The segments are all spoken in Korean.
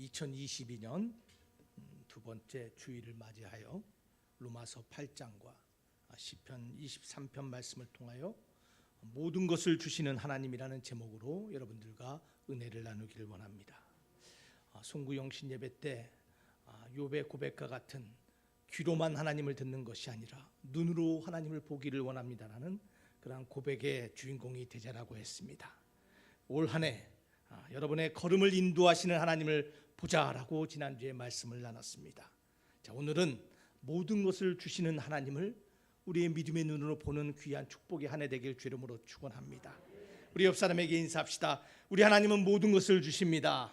2022년 두 번째 주일을 맞이하여 로마서 8장과 시편 23편 말씀을 통하여 모든 것을 주시는 하나님이라는 제목으로 여러분들과 은혜를 나누기를 원합니다. 송구영신 예배 때 욥의 고백과 같은 귀로만 하나님을 듣는 것이 아니라 눈으로 하나님을 보기를 원합니다라는 그러한 고백의 주인공이 되자라고 했습니다. 올 한 해 여러분의 걸음을 인도하시는 하나님을 보자라고 지난주에 말씀을 나눴습니다. 자, 오늘은 모든 것을 주시는 하나님을 우리의 믿음의 눈으로 보는 귀한 축복의 한 해 되길 주 이름으로 축원합니다. 우리 옆 사람에게 인사합시다. 우리 하나님은 모든 것을 주십니다.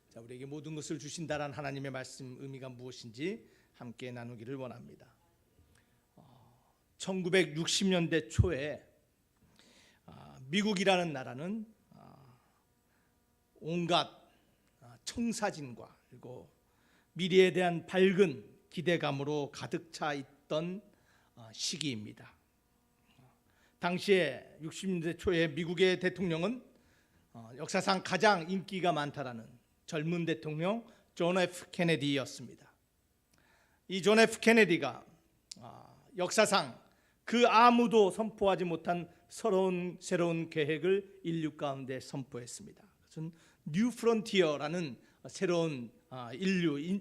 자, 우리에게 모든 것을 주신다라는 하나님의 말씀 의미가 무엇인지 함께 나누기를 원합니다. 1960년대 초에 미국이라는 나라는 온갖 청사진과 그리고 미래에 대한 밝은 기대감으로 가득 차 있던 시기입니다. 당시에 60년대 초에 미국의 대통령은 역사상 가장 인기가 많다라는 젊은 대통령 존 F 케네디였습니다. 이 존 F 케네디가 역사상 그 아무도 선포하지 못한 새로운 계획을 인류 가운데 선포했습니다. 그것은 뉴 프론티어라는 새로운 인류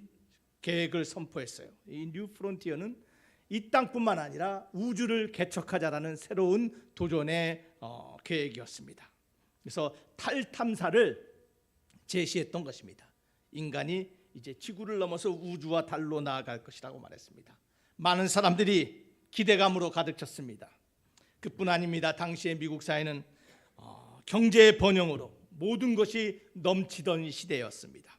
계획을 선포했어요. 이 뉴 프론티어는 이 땅뿐만 아니라 우주를 개척하자라는 새로운 도전의 계획이었습니다. 그래서 달 탐사를 제시했던 것입니다. 인간이 이제 지구를 넘어서 우주와 달로 나아갈 것이라고 말했습니다. 많은 사람들이 기대감으로 가득 찼습니다. 그뿐 아닙니다. 당시의 미국 사회는 경제의 번영으로 모든 것이 넘치던 시대였습니다.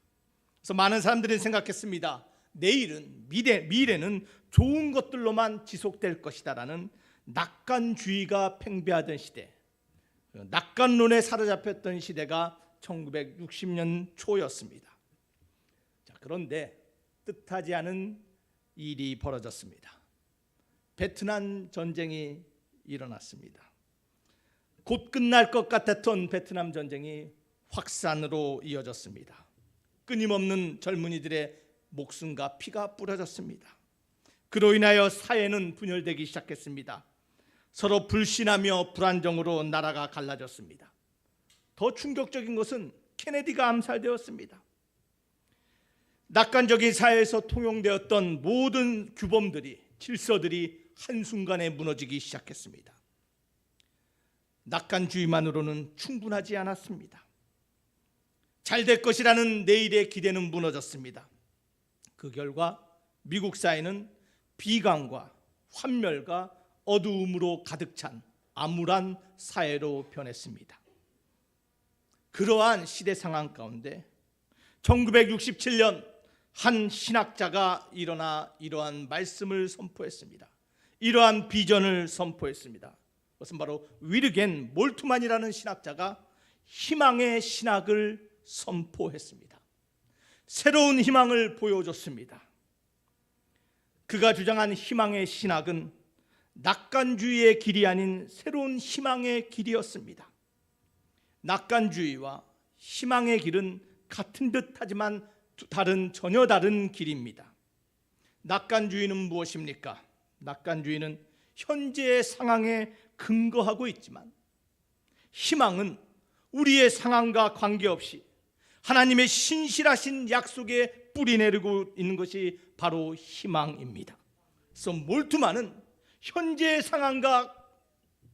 그래서 많은 사람들이 생각했습니다. 내일은 미래는 좋은 것들로만 지속될 것이다라는 낙관주의가 팽배하던 시대, 낙관론에 사로잡혔던 시대가 1960년 초였습니다. 자, 그런데 뜻하지 않은 일이 벌어졌습니다. 베트남 전쟁이 일어났습니다. 곧 끝날 것 같았던 베트남 전쟁이 확산으로 이어졌습니다. 끊임없는 젊은이들의 목숨과 피가 뿌려졌습니다. 그로 인하여 사회는 분열되기 시작했습니다. 서로 불신하며 불안정으로 나라가 갈라졌습니다. 더 충격적인 것은 케네디가 암살되었습니다. 낙관적인 사회에서 통용되었던 모든 규범들이, 질서들이 한순간에 무너지기 시작했습니다. 낙관주의만으로는 충분하지 않았습니다. 잘 될 것이라는 내일의 기대는 무너졌습니다. 그 결과 미국 사회는 비관과 환멸과 어두움으로 가득 찬 암울한 사회로 변했습니다. 그러한 시대 상황 가운데 1967년 한 신학자가 일어나 이러한 말씀을 선포했습니다. 이러한 비전을 선포했습니다. 그것은 바로 위르겐 몰트만이라는 신학자가 희망의 신학을 선포했습니다. 새로운 희망을 보여줬습니다. 그가 주장한 희망의 신학은 낙관주의의 길이 아닌 새로운 희망의 길이었습니다. 낙관주의와 희망의 길은 같은 듯 하지만 전혀 다른 길입니다. 낙관주의는 무엇입니까? 낙관주의는 현재의 상황에 근거하고 있지만 희망은 우리의 상황과 관계없이 하나님의 신실하신 약속에 뿌리 내리고 있는 것이 바로 희망입니다. 그래서 몰트만은 현재의 상황과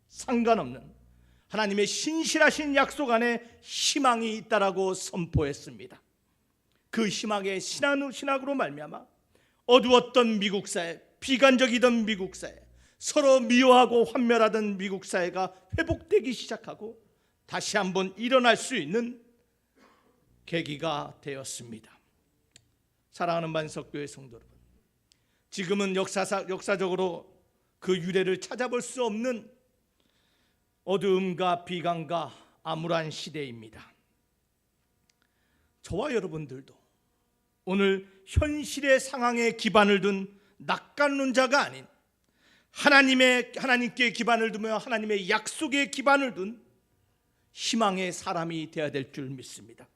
상관없는 하나님의 신실하신 약속 안에 희망이 있다라고 선포했습니다. 그 희망의 신학으로 말미암아 어두웠던 미국 사회, 비관적이던 미국 사회, 서로 미워하고 환멸하던 미국 사회가 회복되기 시작하고 다시 한번 일어날 수 있는 계기가 되었습니다. 사랑하는 만석교회 성도 여러분, 지금은 역사적으로 그 유래를 찾아볼 수 없는 어두움과 비관과 암울한 시대입니다. 저와 여러분들도 오늘 현실의 상황에 기반을 둔 낙관론자가 아닌 하나님께 기반을 두며 하나님의 약속에 기반을 둔 희망의 사람이 되어야 될 줄 믿습니다.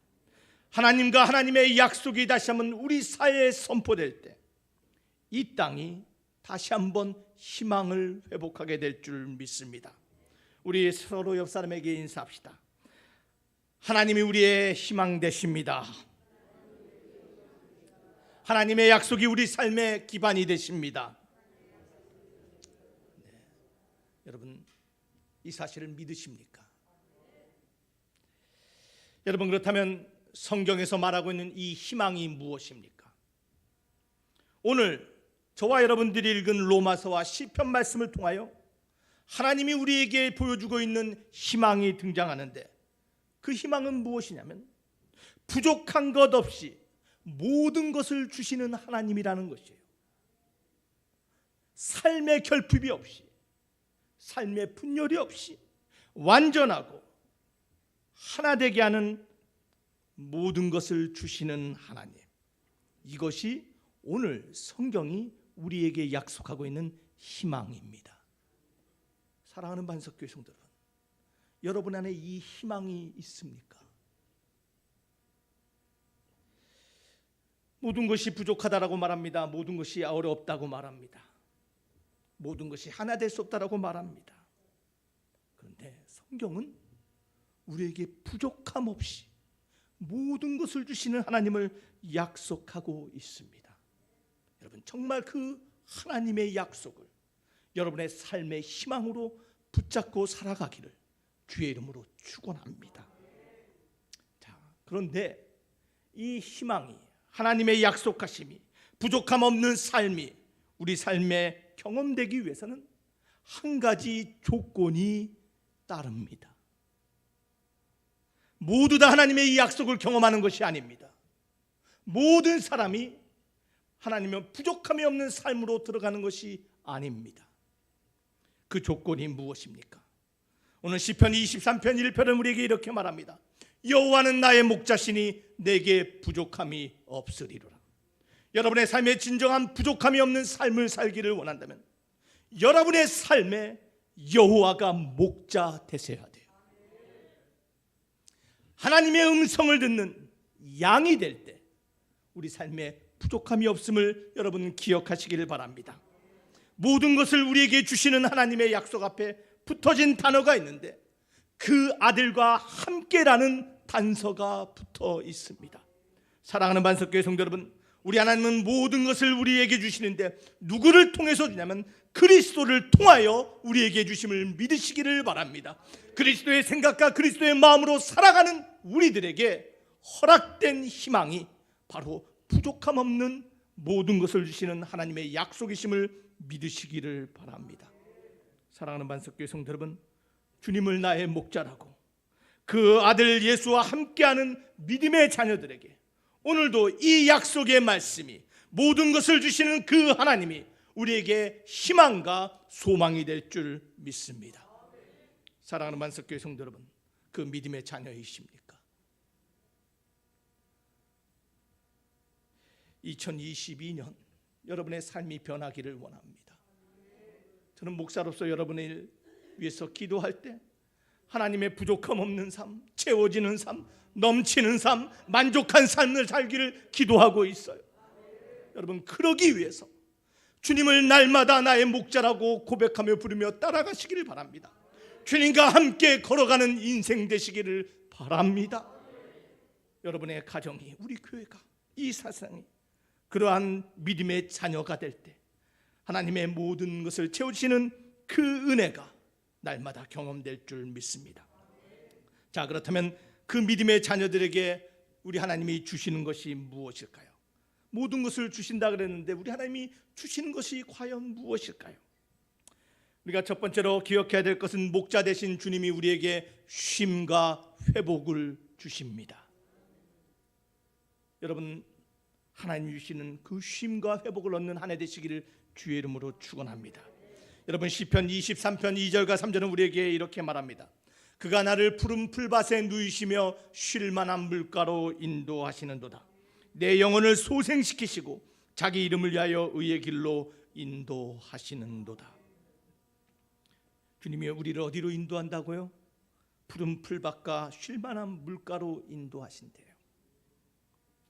하나님과 하나님의 약속이 다시 한번 우리 사회에 선포될 때 이 땅이 다시 한번 희망을 회복하게 될 줄 믿습니다. 우리 서로 옆 사람에게 인사합시다. 하나님이 우리의 희망 되십니다. 하나님의 약속이 우리 삶의 기반이 되십니다. 네. 여러분, 이 사실을 믿으십니까? 여러분, 그렇다면 성경에서 말하고 있는 이 희망이 무엇입니까? 오늘 저와 여러분들이 읽은 로마서와 시편 말씀을 통하여 하나님이 우리에게 보여주고 있는 희망이 등장하는데, 그 희망은 무엇이냐면 부족한 것 없이 모든 것을 주시는 하나님이라는 것이에요. 삶의 결핍이 없이, 삶의 분열이 없이 완전하고 하나 되게 하는 모든 것을 주시는 하나님, 이것이 오늘 성경이 우리에게 약속하고 있는 희망입니다. 사랑하는 반석교회 성도 여러분, 여러분 안에 이 희망이 있습니까? 모든 것이 부족하다라고 말합니다. 모든 것이 어렵다고 말합니다. 모든 것이 하나 될 수 없다라고 말합니다. 그런데 성경은 우리에게 부족함 없이 모든 것을 주시는 하나님을 약속하고 있습니다. 여러분, 정말 그 하나님의 약속을 여러분의 삶의 희망으로 붙잡고 살아가기를 주의 이름으로 축원합니다. 자, 그런데 이 희망이, 하나님의 약속하심이, 부족함 없는 삶이 우리 삶에 경험되기 위해서는 한 가지 조건이 따릅니다. 모두 다 하나님의 이 약속을 경험하는 것이 아닙니다. 모든 사람이 하나님의 부족함이 없는 삶으로 들어가는 것이 아닙니다. 그 조건이 무엇입니까? 오늘 시편 23편 1편은 우리에게 이렇게 말합니다. 여호와는 나의 목자시니 내게 부족함이 없으리로라. 여러분의 삶에 진정한 부족함이 없는 삶을 살기를 원한다면 여러분의 삶에 여호와가 목자 되셔야 돼요. 하나님의 음성을 듣는 양이 될 때 우리 삶에 부족함이 없음을 여러분 기억하시기를 바랍니다. 모든 것을 우리에게 주시는 하나님의 약속 앞에 붙어진 단어가 있는데, 그 아들과 함께라는 단서가 붙어 있습니다. 사랑하는 반석교회 성도 여러분, 우리 하나님은 모든 것을 우리에게 주시는데 누구를 통해서 주냐면 그리스도를 통하여 우리에게 주심을 믿으시기를 바랍니다. 그리스도의 생각과 그리스도의 마음으로 살아가는 우리들에게 허락된 희망이 바로 부족함 없는 모든 것을 주시는 하나님의 약속이심을 믿으시기를 바랍니다. 사랑하는 반석교회 성도 여러분, 주님을 나의 목자라고 그 아들 예수와 함께하는 믿음의 자녀들에게 오늘도 이 약속의 말씀이, 모든 것을 주시는 그 하나님이 우리에게 희망과 소망이 될 줄 믿습니다. 사랑하는 반석교회 성도 여러분, 그 믿음의 자녀이십니까? 2022년 여러분의 삶이 변하기를 원합니다. 저는 목사로서 여러분을 위해서 기도할 때 하나님의 부족함 없는 삶, 채워지는 삶, 넘치는 삶, 만족한 삶을 살기를 기도하고 있어요. 여러분, 그러기 위해서 주님을 날마다 나의 목자라고 고백하며 부르며 따라가시기를 바랍니다. 주님과 함께 걸어가는 인생 되시기를 바랍니다. 여러분의 가정이, 우리 교회가, 이 세상이 그러한 믿음의 자녀가 될 때 하나님의 모든 것을 채우시는 그 은혜가 날마다 경험될 줄 믿습니다. 자, 그렇다면 그 믿음의 자녀들에게 우리 하나님이 주시는 것이 무엇일까요? 모든 것을 주신다 그랬는데 우리 하나님이 주시는 것이 과연 무엇일까요? 우리가 첫 번째로 기억해야 될 것은 목자 되신 주님이 우리에게 쉼과 회복을 주십니다. 여러분, 하나님이 주시는 그 쉼과 회복을 얻는 한 해 되시기를 주의 이름으로 축원합니다. 여러분, 시편 23편 2절과 3절은 우리에게 이렇게 말합니다. 그가 나를 푸른 풀밭에 누이시며 쉴 만한 물가로 인도하시는도다. 내 영혼을 소생시키시고 자기 이름을 위하여 의의 길로 인도하시는도다. 주님이 우리를 어디로 인도한다고요? 푸른 풀밭과 쉴만한 물가로 인도하신대요.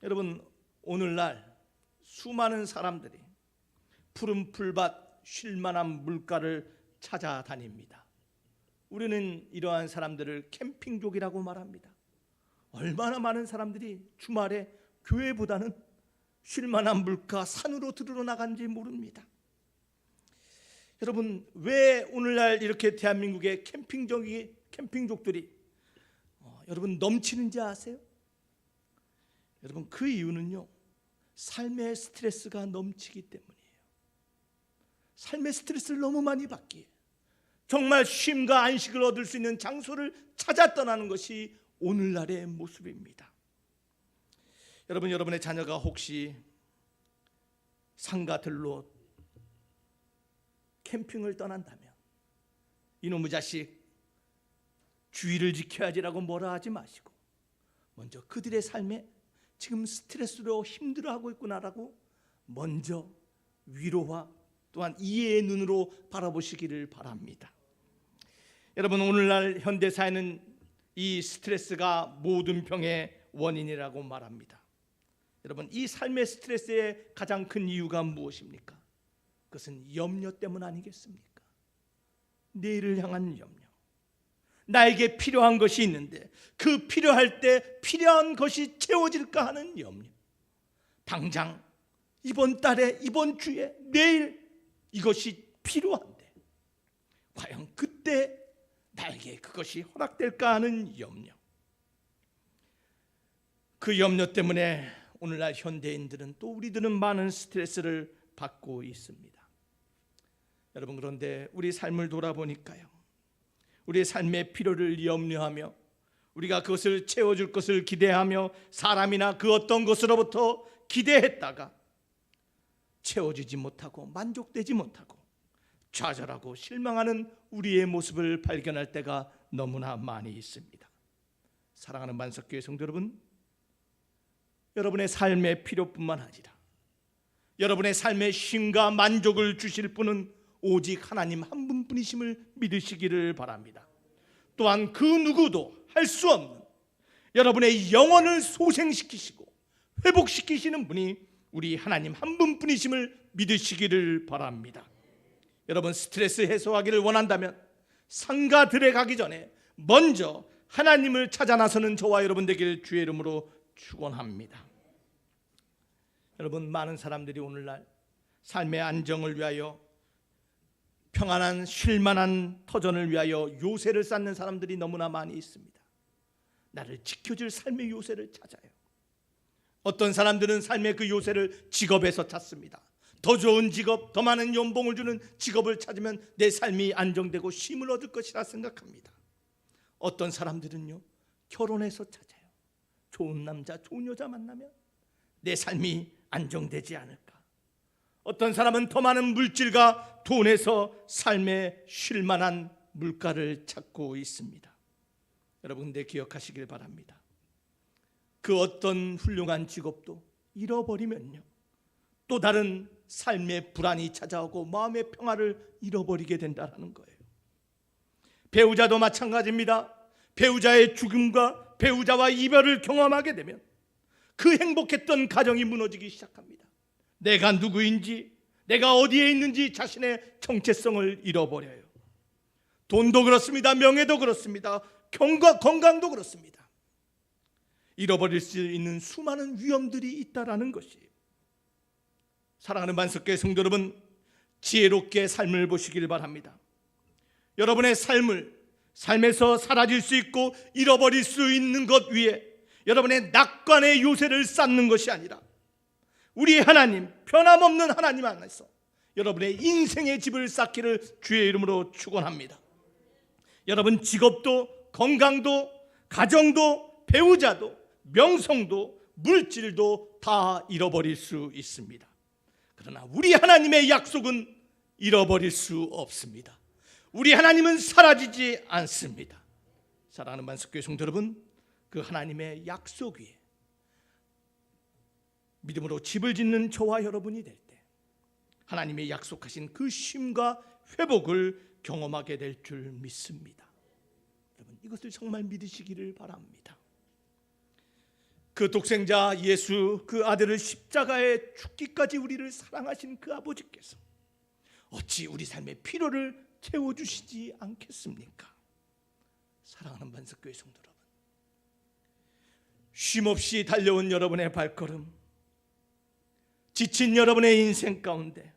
여러분, 오늘날 수많은 사람들이 푸른 풀밭, 쉴만한 물가를 찾아다닙니다. 우리는 이러한 사람들을 캠핑족이라고 말합니다. 얼마나 많은 사람들이 주말에 교회보다는 쉴만한 물가, 산으로 들으러 나간지 모릅니다. 여러분, 왜 오늘날 이렇게 대한민국의 캠핑족들이 여러분 넘치는지 아세요? 여러분, 그 이유는요, 삶의 스트레스가 넘치기 때문이에요. 삶의 스트레스를 너무 많이 받기에 정말 쉼과 안식을 얻을 수 있는 장소를 찾아 떠나는 것이 오늘날의 모습입니다. 여러분, 여러분의 자녀가 혹시 산과 들로 캠핑을 떠난다면 이놈의 자식 주의를 지켜야지라고 뭐라 하지 마시고 먼저 그들의 삶에 지금 스트레스로 힘들어하고 있구나라고 먼저 위로와 또한 이해의 눈으로 바라보시기를 바랍니다. 여러분, 오늘날 현대사회는 이 스트레스가 모든 병의 원인이라고 말합니다. 여러분, 이 삶의 스트레스의 가장 큰 이유가 무엇입니까? 그것은 염려 때문 아니겠습니까? 내일을 향한 염려. 나에게 필요한 것이 있는데 그 필요할 때 필요한 것이 채워질까 하는 염려. 당장 이번 달에, 이번 주에, 내일 이것이 필요한데 과연 그때 나에게 그것이 허락될까 하는 염려. 그 염려 때문에 오늘날 현대인들은 또 우리들은 많은 스트레스를 받고 있습니다. 여러분, 그런데 우리 삶을 돌아보니까요, 우리의 삶의 필요를 염려하며 우리가 그것을 채워줄 것을 기대하며 사람이나 그 어떤 것으로부터 기대했다가 채워지지 못하고 만족되지 못하고 좌절하고 실망하는 우리의 모습을 발견할 때가 너무나 많이 있습니다. 사랑하는 만석교회 성도 여러분, 여러분의 삶의 필요뿐만 아니라 여러분의 삶의 쉼과 만족을 주실 분은 오직 하나님 한 분뿐이심을 믿으시기를 바랍니다. 또한 그 누구도 할 수 없는 여러분의 영혼을 소생시키시고 회복시키시는 분이 우리 하나님 한 분뿐이심을 믿으시기를 바랍니다. 여러분, 스트레스 해소하기를 원한다면 산과 들에 가기 전에 먼저 하나님을 찾아 나서는 저와 여러분 되기를 주의 이름으로 축원합니다. 여러분, 많은 사람들이 오늘날 삶의 안정을 위하여 평안한 쉴만한 터전을 위하여 요새를 쌓는 사람들이 너무나 많이 있습니다. 나를 지켜줄 삶의 요새를 찾아요. 어떤 사람들은 삶의 그 요새를 직업에서 찾습니다. 더 좋은 직업, 더 많은 연봉을 주는 직업을 찾으면 내 삶이 안정되고 쉼을 얻을 것이라 생각합니다. 어떤 사람들은요, 결혼해서 찾아요. 좋은 남자, 좋은 여자 만나면 내 삶이 안정되지 않을까. 어떤 사람은 더 많은 물질과 돈에서 삶에 쉴 만한 물가를 찾고 있습니다. 여러분, 근데 기억하시길 바랍니다. 그 어떤 훌륭한 직업도 잃어버리면요, 또 다른 삶의 불안이 찾아오고 마음의 평화를 잃어버리게 된다는 거예요. 배우자도 마찬가지입니다. 배우자의 죽음과 배우자와 이별을 경험하게 되면 그 행복했던 가정이 무너지기 시작합니다. 내가 누구인지, 내가 어디에 있는지 자신의 정체성을 잃어버려요. 돈도 그렇습니다. 명예도 그렇습니다. 건강도 그렇습니다. 잃어버릴 수 있는 수많은 위험들이 있다라는 것이에요. 사랑하는 만석교회 성도 여러분, 지혜롭게 삶을 보시길 바랍니다. 여러분의 삶에서 사라질 수 있고 잃어버릴 수 있는 것 위에 여러분의 낙관의 요새를 쌓는 것이 아니라 우리 하나님, 변함없는 하나님 안에서 여러분의 인생의 집을 쌓기를 주의 이름으로 축원합니다. 여러분, 직업도 건강도 가정도 배우자도 명성도 물질도 다 잃어버릴 수 있습니다. 그러나 우리 하나님의 약속은 잃어버릴 수 없습니다. 우리 하나님은 사라지지 않습니다. 사랑하는 만석교회 성도 여러분, 그 하나님의 약속 위에 믿음으로 집을 짓는 저와 여러분이 될 때 하나님의 약속하신 그 쉼과 회복을 경험하게 될 줄 믿습니다. 여러분, 이것을 정말 믿으시기를 바랍니다. 그 독생자 예수, 그 아들을 십자가에 죽기까지 우리를 사랑하신 그 아버지께서 어찌 우리 삶의 필요를 채워주시지 않겠습니까? 사랑하는 반석교회 성도 여러분, 쉼없이 달려온 여러분의 발걸음, 지친 여러분의 인생 가운데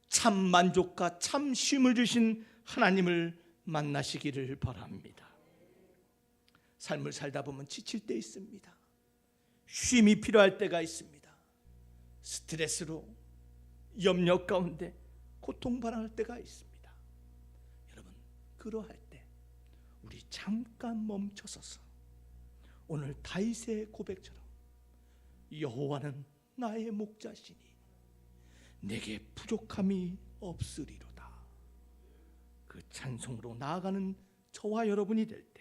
참 만족과 참 쉼을 주신 하나님을 만나시기를 바랍니다. 삶을 살다 보면 지칠 때 있습니다. 쉼이 필요할 때가 있습니다. 스트레스로 염려 가운데 고통받을 때가 있습니다. 여러분, 그러할 때 우리 잠깐 멈춰서서 오늘 다윗의 고백처럼 여호와는 나의 목자시니 내게 부족함이 없으리로다, 그 찬송으로 나아가는 저와 여러분이 될 때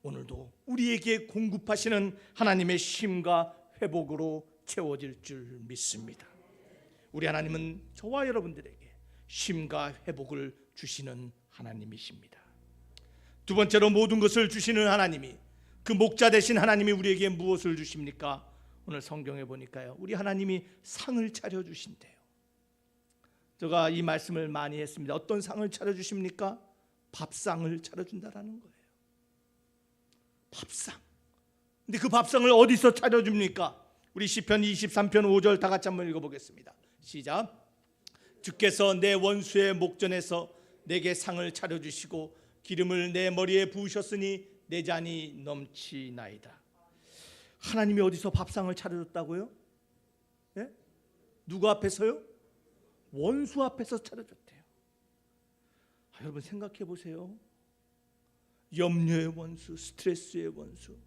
오늘도 우리에게 공급하시는 하나님의 쉼과 회복으로 채워질 줄 믿습니다. 우리 하나님은 저와 여러분들에게 쉼과 회복을 주시는 하나님이십니다. 두 번째로, 모든 것을 주시는 하나님이, 그 목자 되신 하나님이 우리에게 무엇을 주십니까? 오늘 성경에 보니까요, 우리 하나님이 상을 차려주신대요. 제가 이 말씀을 많이 했습니다. 어떤 상을 차려주십니까? 밥상을 차려준다라는 거예요. 밥상. 근데 그 밥상을 어디서 차려줍니까? 우리 시편 23편 5절 다 같이 한번 읽어보겠습니다. 시작. 주께서 내 원수의 목전에서 내게 상을 차려주시고 기름을 내 머리에 부으셨으니 내 잔이 넘치나이다. 하나님이 어디서 밥상을 차려줬다고요? 네? 누구 앞에서요? 원수 앞에서 차려줬대요. 여러분 생각해 보세요. 염려의 원수, 스트레스의 원수,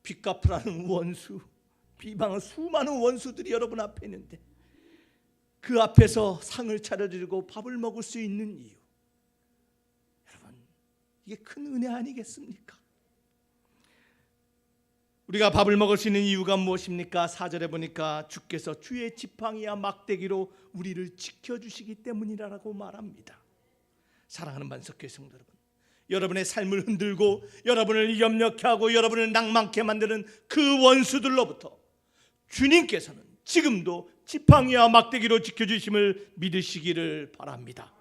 빚 갚으라는 원수, 비방한 수많은 원수들이 여러분 앞에 있는데 그 앞에서 상을 차려주고 밥을 먹을 수 있는 이유, 여러분 이게 큰 은혜 아니겠습니까? 우리가 밥을 먹을 수 있는 이유가 무엇입니까? 4절에 보니까 주께서 주의 지팡이와 막대기로 우리를 지켜주시기 때문이라고 말합니다. 사랑하는 반석교회 성도 여러분, 여러분의 삶을 흔들고 여러분을 염려케 하고 여러분을 낭만케 만드는 그 원수들로부터 주님께서는 지금도 지팡이와 막대기로 지켜주심을 믿으시기를 바랍니다.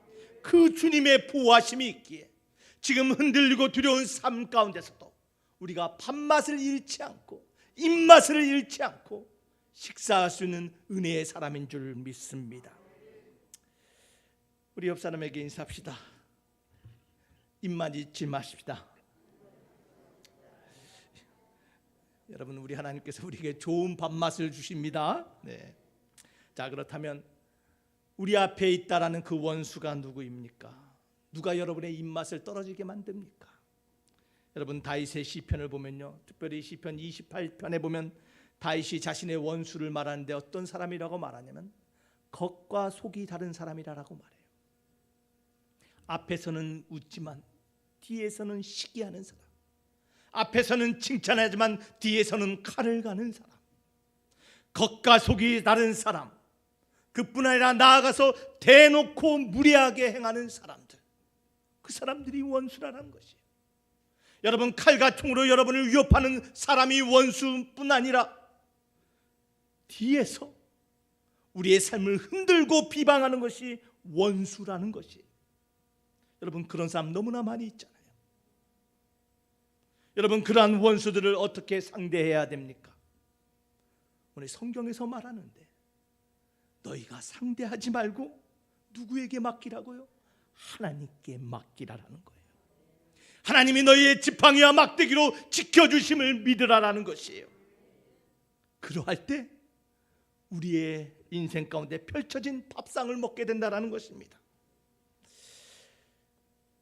그 주님의 보호하심이 있기에 지금 흔들리고 두려운 삶 가운데서도 우리가 밥맛을 잃지 않고 입맛을 잃지 않고 식사할 수 있는 은혜의 사람인 줄 믿습니다. 우리 옆 사람에게 인사합시다. 입만 잊지 마십시다. 여러분, 우리 하나님께서 우리에게 좋은 밥맛을 주십니다. 네. 자, 그렇다면 우리 앞에 있다라는 그 원수가 누구입니까? 누가 여러분의 입맛을 떨어지게 만듭니까? 여러분, 다윗의 시편을 보면요, 특별히 시편 28편에 보면 다윗이 자신의 원수를 말하는데 어떤 사람이라고 말하냐면 겉과 속이 다른 사람이라고 말해요. 앞에서는 웃지만 뒤에서는 시기하는 사람, 앞에서는 칭찬하지만 뒤에서는 칼을 가는 사람, 겉과 속이 다른 사람, 그뿐 아니라 나아가서 대놓고 무례하게 행하는 사람들, 그 사람들이 원수라는 것이에요. 여러분, 칼과 총으로 여러분을 위협하는 사람이 원수뿐 아니라 뒤에서 우리의 삶을 흔들고 비방하는 것이 원수라는 것이에요. 여러분, 그런 사람 너무나 많이 있잖아요. 여러분, 그러한 원수들을 어떻게 상대해야 됩니까? 오늘 성경에서 말하는데 너희가 상대하지 말고 누구에게 맡기라고요? 하나님께 맡기라라는 거예요. 하나님이 너희의 지팡이와 막대기로 지켜주심을 믿으라라는 것이에요. 그러할 때 우리의 인생 가운데 펼쳐진 밥상을 먹게 된다라는 것입니다.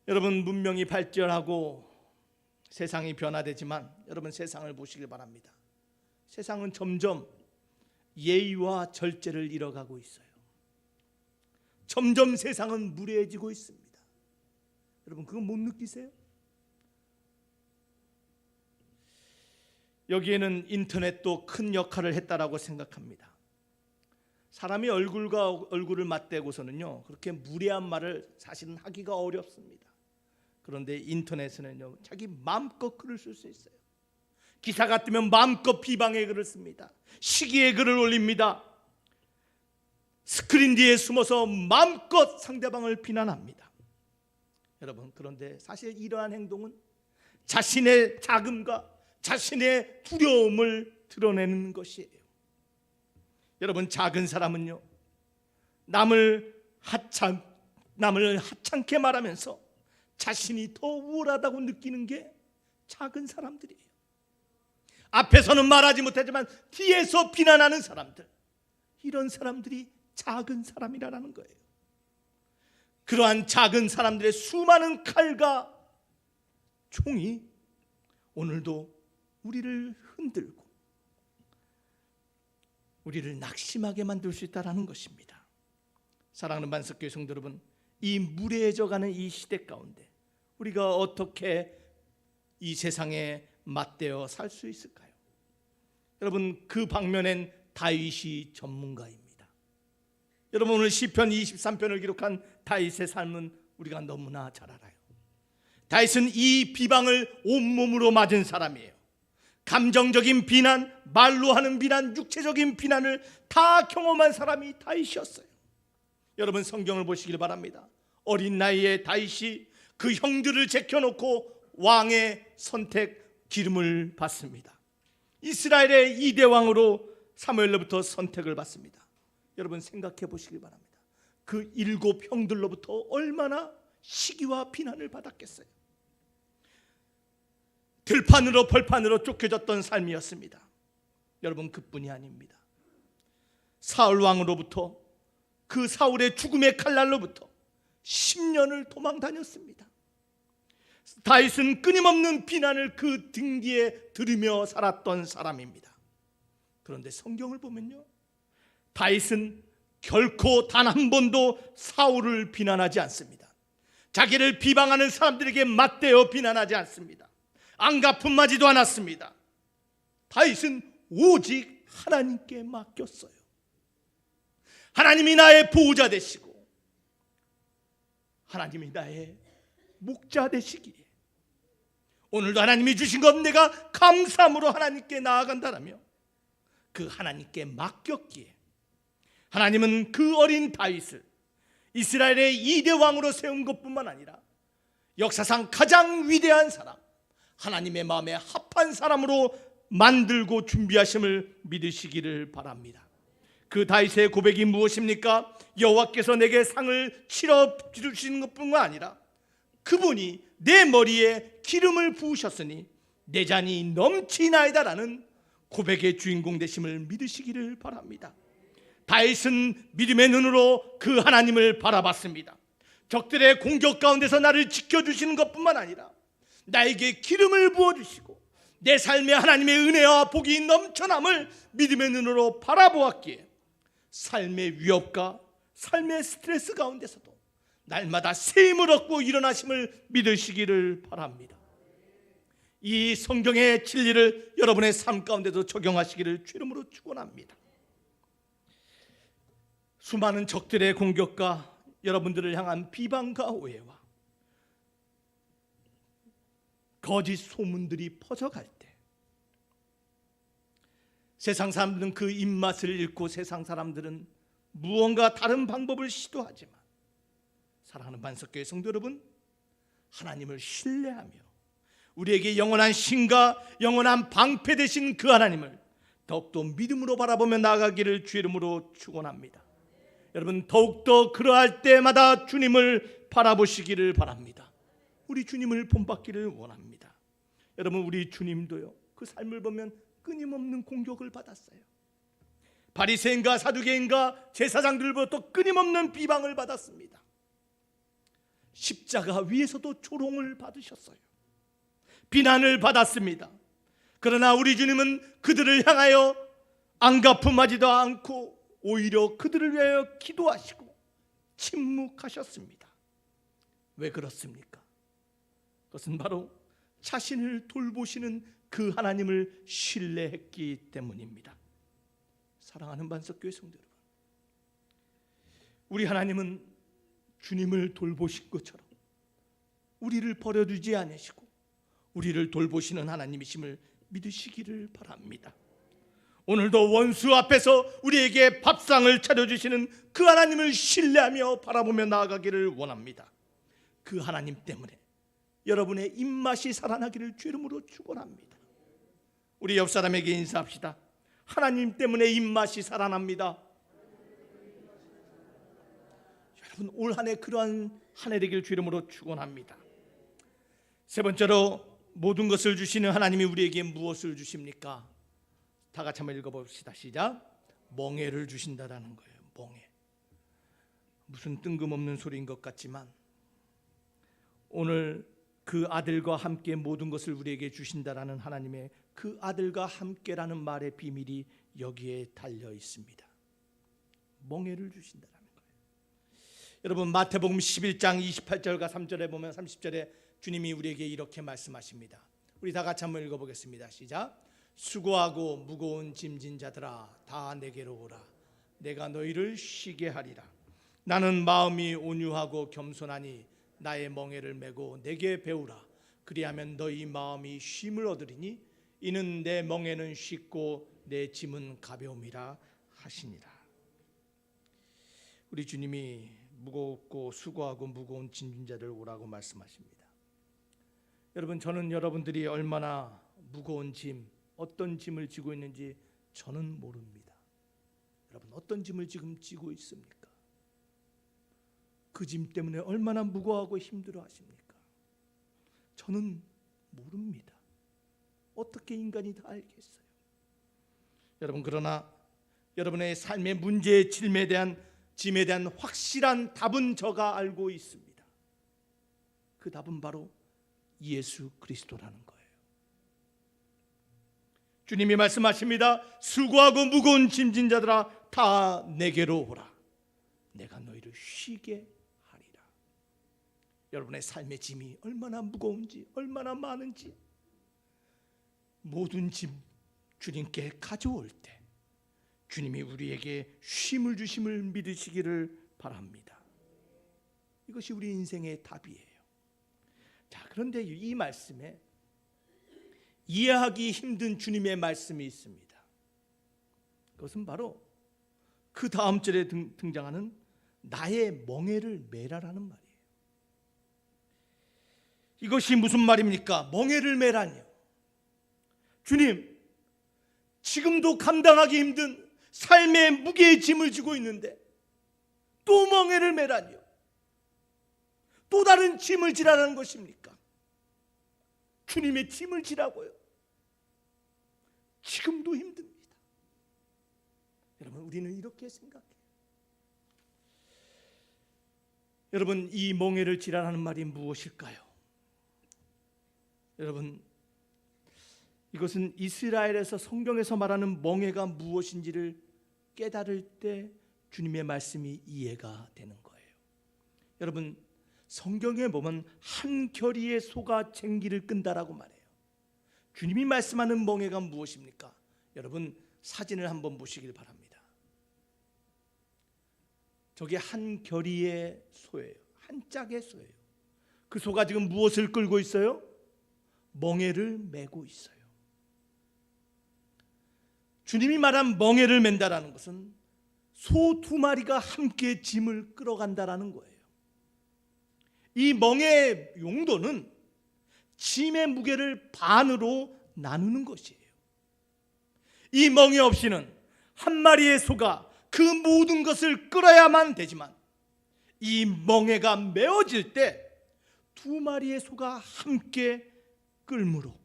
여러분, 문명이 발전하고 세상이 변화되지만 여러분, 세상을 보시길 바랍니다. 세상은 점점 예의와 절제를 잃어가고 있어요. 점점 세상은 무례해지고 있습니다. 여러분, 그거 못 느끼세요? 여기에는 인터넷도 큰 역할을 했다라고 생각합니다. 사람이 얼굴과 얼굴을 맞대고서는요, 그렇게 무례한 말을 사실은 하기가 어렵습니다. 그런데 인터넷에는요, 자기 마음껏 글을 쓸 수 있어요. 기사가 뜨면 마음껏 비방의 글을 씁니다. 시기의 글을 올립니다. 스크린 뒤에 숨어서 마음껏 상대방을 비난합니다. 여러분, 그런데 사실 이러한 행동은 자신의 자금과 자신의 두려움을 드러내는 것이에요. 여러분, 작은 사람은요, 남을 하찮게 말하면서 자신이 더 우월하다고 느끼는 게 작은 사람들이에요. 앞에서는 말하지 못하지만 뒤에서 비난하는 사람들, 이런 사람들이 작은 사람이라는 거예요. 그러한 작은 사람들의 수많은 칼과 총이 오늘도 우리를 흔들고 우리를 낙심하게 만들 수 있다는 것입니다. 사랑하는 만석교회 성도 여러분, 이 무례해져가는 이 시대 가운데 우리가 어떻게 이 세상에 맞대어 살 수 있을까요? 여러분, 그 방면엔 다윗이 전문가입니다. 여러분, 오늘 시편 23편을 기록한 다윗의 삶은 우리가 너무나 잘 알아요. 다윗은 이 비방을 온몸으로 맞은 사람이에요. 감정적인 비난, 말로 하는 비난, 육체적인 비난을 다 경험한 사람이 다윗이었어요. 여러분, 성경을 보시길 바랍니다. 어린 나이에 다윗이 그 형들을 제껴놓고 왕의 선택 기름을 받습니다. 이스라엘의 2대 왕으로 사무엘로부터 선택을 받습니다. 여러분, 생각해 보시길 바랍니다. 그 7 형들로부터 얼마나 시기와 비난을 받았겠어요. 들판으로 벌판으로 쫓겨졌던 삶이었습니다. 여러분, 그뿐이 아닙니다. 사울 왕으로부터, 그 사울의 죽음의 칼날로부터 10년을 도망 다녔습니다. 다윗은 끊임없는 비난을 그 등 뒤에 들으며 살았던 사람입니다. 그런데 성경을 보면요, 다윗은 결코 단 한 번도 사울을 비난하지 않습니다. 자기를 비방하는 사람들에게 맞대어 비난하지 않습니다. 안갚음하지도 않았습니다. 다윗은 오직 하나님께 맡겼어요. 하나님이 나의 보호자 되시고 하나님이 나의 목자 되시기에 오늘도 하나님이 주신 것 내가 감사함으로 하나님께 나아간다라며 그 하나님께 맡겼기에 하나님은 그 어린 다윗을 이스라엘의 2대 왕으로 세운 것뿐만 아니라 역사상 가장 위대한 사람, 하나님의 마음에 합한 사람으로 만들고 준비하심을 믿으시기를 바랍니다. 그 다윗의 고백이 무엇입니까? 여호와께서 내게 상을 치러 주시는 것뿐만 아니라 그분이 내 머리에 기름을 부으셨으니 내 잔이 넘치나이다라는 고백의 주인공 되심을 믿으시기를 바랍니다. 다윗은 믿음의 눈으로 그 하나님을 바라봤습니다. 적들의 공격 가운데서 나를 지켜주시는 것뿐만 아니라 나에게 기름을 부어주시고 내 삶에 하나님의 은혜와 복이 넘쳐남을 믿음의 눈으로 바라보았기에 삶의 위협과 삶의 스트레스 가운데서도 날마다 새 힘을 얻고 일어나심을 믿으시기를 바랍니다. 이 성경의 진리를 여러분의 삶 가운데도 적용하시기를 주 이름으로 축원합니다. 수많은 적들의 공격과 여러분들을 향한 비방과 오해와 거짓 소문들이 퍼져갈 때 세상 사람들은 그 입맛을 잃고 세상 사람들은 무언가 다른 방법을 시도하지만 사랑하는 만석교회 성도 여러분, 하나님을 신뢰하며 우리에게 영원한 신과 영원한 방패 되신 그 하나님을 더욱더 믿음으로 바라보며 나아가기를 주 이름으로 축원합니다. 여러분, 더욱더 그러할 때마다 주님을 바라보시기를 바랍니다. 우리 주님을 본받기를 원합니다. 여러분, 우리 주님도요, 그 삶을 보면 끊임없는 공격을 받았어요. 바리새인과 사두개인과 제사장들로부터 끊임없는 비방을 받았습니다. 십자가 위에서도 조롱을 받으셨어요. 비난을 받았습니다. 그러나 우리 주님은 그들을 향하여 안갚음하지도 않고 오히려 그들을 위하여 기도하시고 침묵하셨습니다. 왜 그렇습니까? 그것은 바로 자신을 돌보시는 그 하나님을 신뢰했기 때문입니다. 사랑하는 반석교회 성도 여러분, 우리 하나님은 주님을 돌보신 것처럼 우리를 버려두지 않으시고 우리를 돌보시는 하나님이심을 믿으시기를 바랍니다. 오늘도 원수 앞에서 우리에게 밥상을 차려주시는 그 하나님을 신뢰하며 바라보며 나아가기를 원합니다. 그 하나님 때문에 여러분의 입맛이 살아나기를 주 이름으로 축원합니다. 우리 옆 사람에게 인사합시다. 하나님 때문에 입맛이 살아납니다. 여러분, 올 한 해 그러한 한 해 되기를 주 이름으로 축원합니다. 세 번째로, 모든 것을 주시는 하나님이 우리에게 무엇을 주십니까? 다 같이 한번 읽어봅시다. 시작. 멍에를 주신다라는 거예요. 멍에. 무슨 뜬금없는 소리인 것 같지만 오늘 그 아들과 함께 모든 것을 우리에게 주신다라는 하나님의 그 아들과 함께라는 말의 비밀이 여기에 달려 있습니다. 멍에를 주신다라는 거예요. 여러분, 마태복음 11장 28절과 3절에 보면 30절에 주님이 우리에게 이렇게 말씀하십니다. 우리 다 같이 한번 읽어보겠습니다. 시작. 수고하고 무거운 짐진 자들아, 다 내게로 오라. 내가 너희를 쉬게 하리라. 나는 마음이 온유하고 겸손하니 나의 멍에를 메고 내게 배우라. 그리하면 너희 마음이 쉼을 얻으리니 이는 내 멍에는 쉽고 내 짐은 가벼움이라 하시니라. 우리 주님이 무겁고 수고하고 무거운 짐진 자들 오라고 말씀하십니다. 여러분, 저는 여러분들이 얼마나 무거운 짐, 어떤 짐을 지고 있는지 저는 모릅니다. 여러분, 어떤 짐을 지금 지고 있습니까? 그 짐 때문에 얼마나 무거워하고 힘들어 하십니까? 저는 모릅니다. 어떻게 인간이 다 알겠어요? 여러분, 그러나 여러분의 삶의 문제의 짐에 대한 확실한 답은 저가 알고 있습니다. 그 답은 바로 예수 그리스도라는 거예요. 주님이 말씀하십니다. 수고하고 무거운 짐진 자들아, 다 내게로 오라. 내가 너희를 쉬게 하리라. 여러분의 삶의 짐이 얼마나 무거운지, 얼마나 많은지 모든 짐 주님께 가져올 때 주님이 우리에게 쉼을 주심을 믿으시기를 바랍니다. 이것이 우리 인생의 답이에요. 자, 그런데 이 말씀에 이해하기 힘든 주님의 말씀이 있습니다. 그것은 바로 그 다음 절에 등장하는 나의 멍에를 메라라는 말이에요. 이것이 무슨 말입니까? 멍에를 메라니요. 주님, 지금도 감당하기 힘든 삶의 무게의 짐을 지고 있는데 또 멍에를 메라니요. 또 다른 짐을 지라는 것입니까? 주님의 짐을 지라고요. 지금도 힘듭니다. 여러분, 우리는 이렇게 생각해요. 여러분, 이 멍에를 지라는 말이 무엇일까요? 여러분, 이것은 이스라엘에서 성경에서 말하는 멍에가 무엇인지를 깨달을 때 주님의 말씀이 이해가 되는 거예요. 여러분, 성경에 보면 한 겨리의 소가 쟁기를 끈다라고 말해요. 주님이 말씀하는 멍에가 무엇입니까? 여러분, 사진을 한번 보시길 바랍니다. 저게 한 겨리의 소예요. 한 짝의 소예요. 그 소가 지금 무엇을 끌고 있어요? 멍에를 메고 있어요. 주님이 말한 멍에를 맨다라는 것은 소 두 마리가 함께 짐을 끌어간다라는 거예요. 이 멍의 용도는 짐의 무게를 반으로 나누는 것이에요. 이 멍에 없이는 한 마리의 소가 그 모든 것을 끌어야만 되지만 이 멍에가 메어질 때 두 마리의 소가 함께 끌므로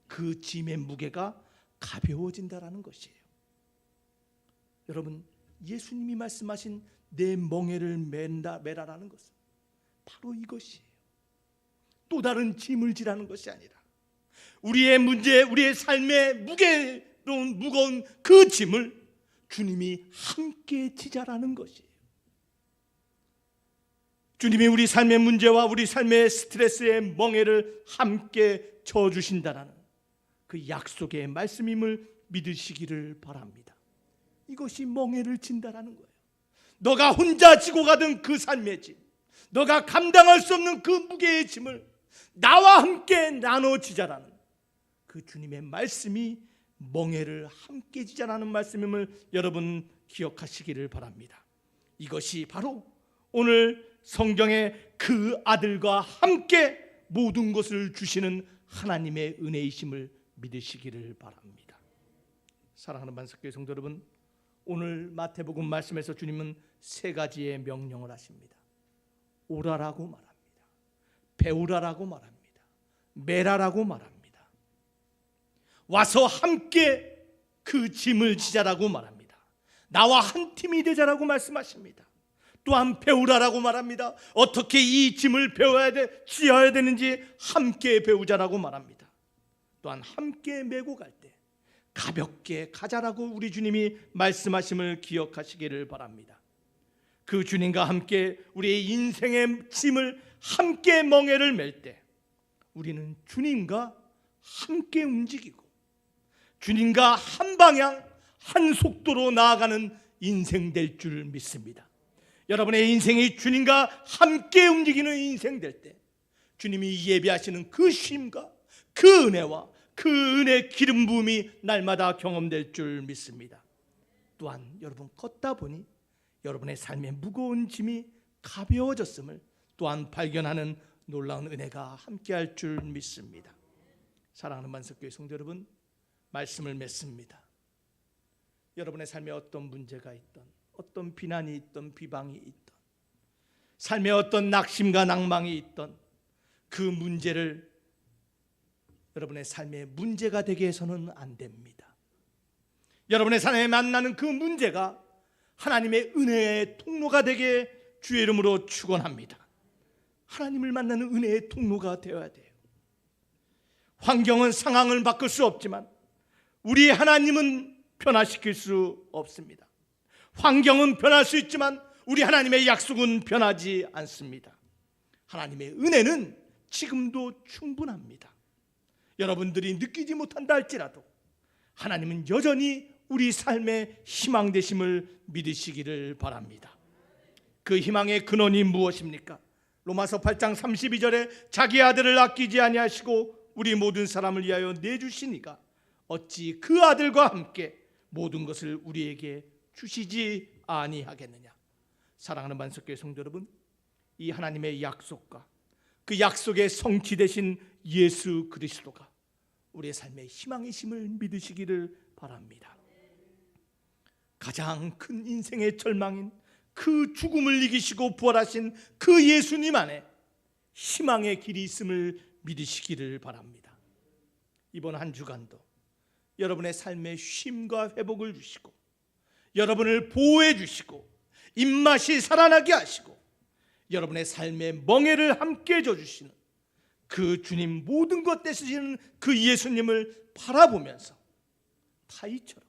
그 짐의 무게가 가벼워진다라는 것이에요. 여러분, 예수님이 말씀하신 내 멍에를 메라라는 것은 바로 이것이에요. 또 다른 짐을 지라는 것이 아니라 우리의 문제, 우리의 삶의 무거운 그 짐을 주님이 함께 지자라는 것이에요. 주님이 우리 삶의 문제와 우리 삶의 스트레스의 멍에를 함께 져주신다라는 그 약속의 말씀임을 믿으시기를 바랍니다. 이것이 멍에를 진다라는 거예요. 너가 혼자 지고 가던 그 삶의 짐, 너가 감당할 수 없는 그 무게의 짐을 나와 함께 나눠지자라는 그 주님의 말씀이 멍에를 함께 지자라는 말씀임을 여러분 기억하시기를 바랍니다. 이것이 바로 오늘 성경에 그 아들과 함께 모든 것을 주시는 하나님의 은혜이심을 믿으시기를 바랍니다. 사랑하는 만석교회 성도 여러분, 오늘 마태복음 말씀에서 주님은 세 가지의 명령을 하십니다. 오라라고 말합니다. 배우라라고 말합니다. 매라라고 말합니다. 와서 함께 그 짐을 지자라고 말합니다. 나와 한 팀이 되자라고 말씀하십니다. 또한 배우라라고 말합니다. 어떻게 이 짐을 지어야 되는지 함께 배우자라고 말합니다. 또한 함께 메고 갈 때 가볍게 가자라고 우리 주님이 말씀하심을 기억하시기를 바랍니다. 그 주님과 함께 우리의 인생의 짐을 함께 멍에를 맬 때 우리는 주님과 함께 움직이고 주님과 한 방향 한 속도로 나아가는 인생 될 줄 믿습니다. 여러분의 인생이 주님과 함께 움직이는 인생 될 때 주님이 예비하시는 그 쉼과 그 은혜와 그 은혜 기름 부음이 날마다 경험될 줄 믿습니다. 또한 여러분 걷다 보니 여러분의 삶의 무거운 짐이 가벼워졌음을 또한 발견하는 놀라운 은혜가 함께할 줄 믿습니다. 사랑하는 만석교회 성도 여러분, 말씀을 맺습니다. 여러분의 삶에 어떤 문제가 있던, 어떤 비난이 있던, 비방이 있던, 삶에 어떤 낙심과 낭망이 있던 그 문제를 여러분의 삶의 문제가 되게 해서는 안 됩니다. 여러분의 삶에 만나는 그 문제가 하나님의 은혜의 통로가 되게 주의 이름으로 축원합니다. 하나님을 만나는 은혜의 통로가 되어야 돼요. 환경은 상황을 바꿀 수 없지만 우리 하나님은 변화시킬 수 없습니다. 환경은 변할 수 있지만 우리 하나님의 약속은 변하지 않습니다. 하나님의 은혜는 지금도 충분합니다. 여러분들이 느끼지 못한다 할지라도 하나님은 여전히 우리 삶의 희망 되심을 믿으시기를 바랍니다. 그 희망의 근원이 무엇입니까? 로마서 8장 32절에 자기 아들을 아끼지 아니하시고 우리 모든 사람을 위하여 내주시니가 어찌 그 아들과 함께 모든 것을 우리에게 주시지 아니하겠느냐. 사랑하는 만석교회 성도 여러분, 이 하나님의 약속과 그 약속의 성취 되신 예수 그리스도가 우리의 삶의 희망이심을 믿으시기를 바랍니다. 가장 큰 인생의 절망인 그 죽음을 이기시고 부활하신 그 예수님 안에 희망의 길이 있음을 믿으시기를 바랍니다. 이번 한 주간도 여러분의 삶의 쉼과 회복을 주시고 여러분을 보호해 주시고 입맛이 살아나게 하시고 여러분의 삶의 멍에를 함께 줘주시는 그 주님, 모든 것 되시는 그 예수님을 바라보면서 다윗처럼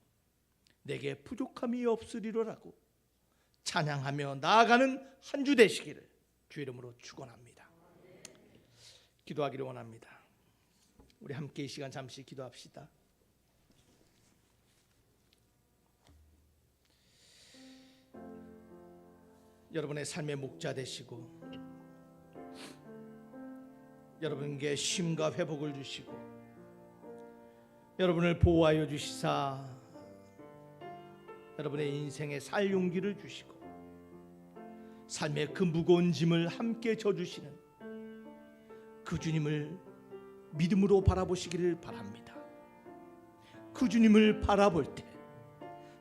내게 부족함이 없으리로라고 찬양하며 나아가는 한 주 되시기를 주 이름으로 축원합니다. 기도하기를 원합니다. 우리 함께 이 시간 잠시 기도합시다. 여러분의 삶의 목자 되시고 여러분께 쉼과 회복을 주시고 여러분을 보호하여 주시사 여러분의 인생에 살 용기를 주시고 삶의 그 무거운 짐을 함께 져주시는 그 주님을 믿음으로 바라보시기를 바랍니다. 그 주님을 바라볼 때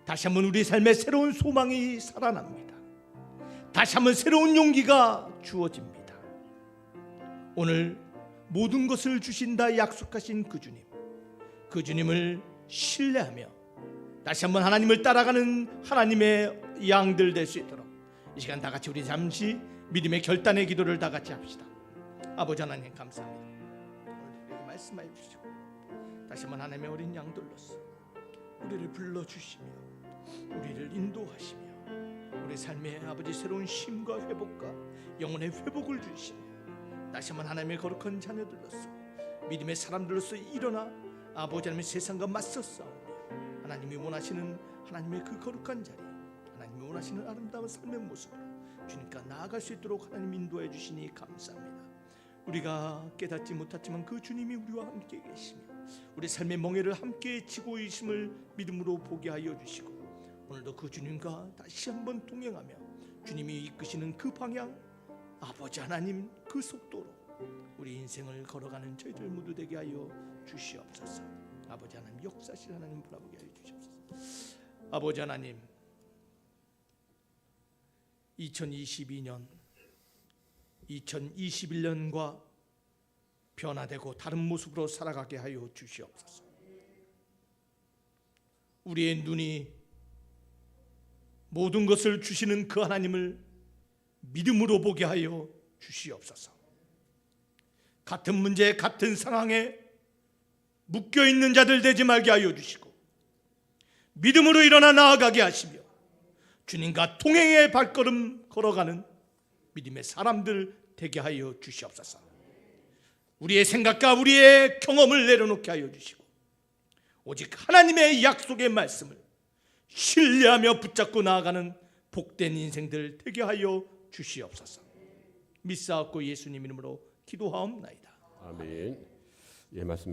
다시 한번 우리 삶에 새로운 소망이 살아납니다. 다시 한번 새로운 용기가 주어집니다. 오늘 모든 것을 주신다 약속하신 그 주님, 그 주님을 신뢰하며 다시 한번 하나님을 따라가는 하나님의 양들 될 수 있도록 이 시간 다 같이 우리 잠시 믿음의 결단의 기도를 다 같이 합시다. 아버지 하나님 감사합니다. 오늘 우리에게 말씀하여 주시고 다시 한번 하나님의 어린 양들로서 우리를 불러주시며 우리를 인도하시며 우리 삶의 아버지 새로운 쉼과 회복과 영혼의 회복을 주시며 다시 한번 하나님의 거룩한 자녀들로서 믿음의 사람들로서 일어나 아버지 하나님의 세상과 맞서 싸우며 하나님이 원하시는 하나님의 그 거룩한 자리, 하나님이 원하시는 아름다운 삶의 모습으로 주님과 나아갈 수 있도록 하나님 인도해 주시니 감사합니다. 우리가 깨닫지 못했지만 그 주님이 우리와 함께 계시며 우리 삶의 멍에를 함께 지고 있음을 믿음으로 보게 하여 주시고, 오늘도 그 주님과 다시 한번 동행하며 주님이 이끄시는 그 방향, 아버지 하나님 그 속도로 우리 인생을 걸어가는 저희들 모두 되게 하여 주시옵소서. 아버지 하나님, 역사실 하나님 바라보게 하여 주시옵소서. 아버지 하나님, 2022년 2021년과 변화되고 다른 모습으로 살아가게 하여 주시옵소서. 우리의 눈이 모든 것을 주시는 그 하나님을 믿음으로 보게 하여 주시옵소서. 같은 문제, 같은 상황에 묶여있는 자들 되지 말게 하여 주시고, 믿음으로 일어나 나아가게 하시며 주님과 동행의 발걸음 걸어가는 믿음의 사람들 되게 하여 주시옵소서. 우리의 생각과 우리의 경험을 내려놓게 하여 주시고 오직 하나님의 약속의 말씀을 신뢰하며 붙잡고 나아가는 복된 인생들 되게 하여 주시옵소서. 믿사옵고 예수님 이름으로 기도하옵나이다. 아멘. 예, 말씀